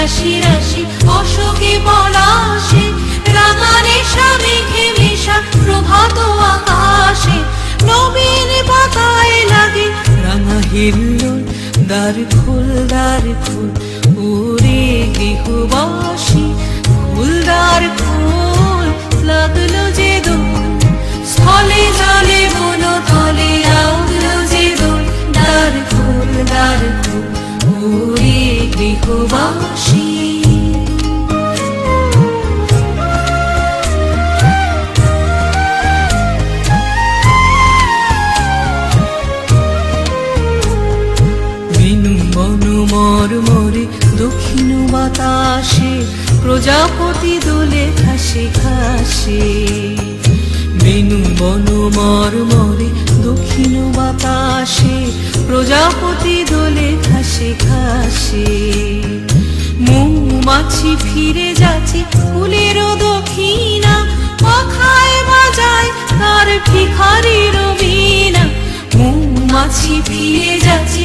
রাশি রাশি অশোকে পলাশে, রাঙানে মেঘে মেশা প্রভাত আকাশে, নবীন পাতায় লাগে রাঙা হিল্লোল। দ্বার খোল ওরে গৃহবাসী, খুলদার খোল লাগলো যে দোল, স্থলে জলে বন তলে লাগলো যে দোল। দ্বার খোল ওরে গৃহবাসী। মরমরে দক্ষিণ বাতাসে, প্রজাপতি দোলে ঘাসে ঘাসে। বেনু বন মরমরে দক্ষিণ বাতাসে, প্রজাপতি দোলে ঘাসে ঘাসে। মৌমাছি ফিরে যাচ্ছে ফুলের দক্ষিণা, পাখায় বাজায় তার ভিখারির বীণা। মৌমাছি ফিরে যাচ্ছে